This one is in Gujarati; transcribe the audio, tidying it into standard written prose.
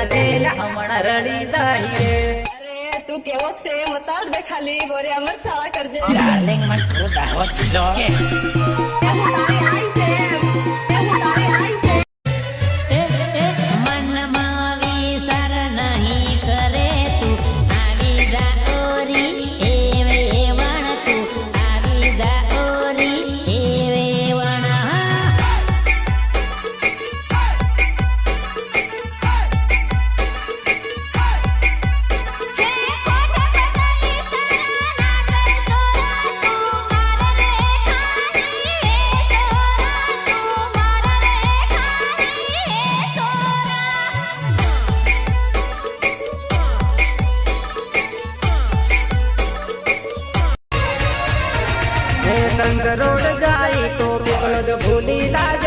કરજે હમણાં રડી જાય રે અરે તું કેવો છે મતાર દે ખાલી બોરે અમર છાળા કરજે ડાર્લિંગ મને થોડું દાવત દીધો કે એ હું તારી આઈ છે એ હું તારી આઈ છે મનમાં વિચાર નહીં કરે તું આવી જા ઓરી એવે વણ તું આવી જા ઓરી એવે વણ સંગ રોડ જાય તો પીપળો ભૂલી લાજ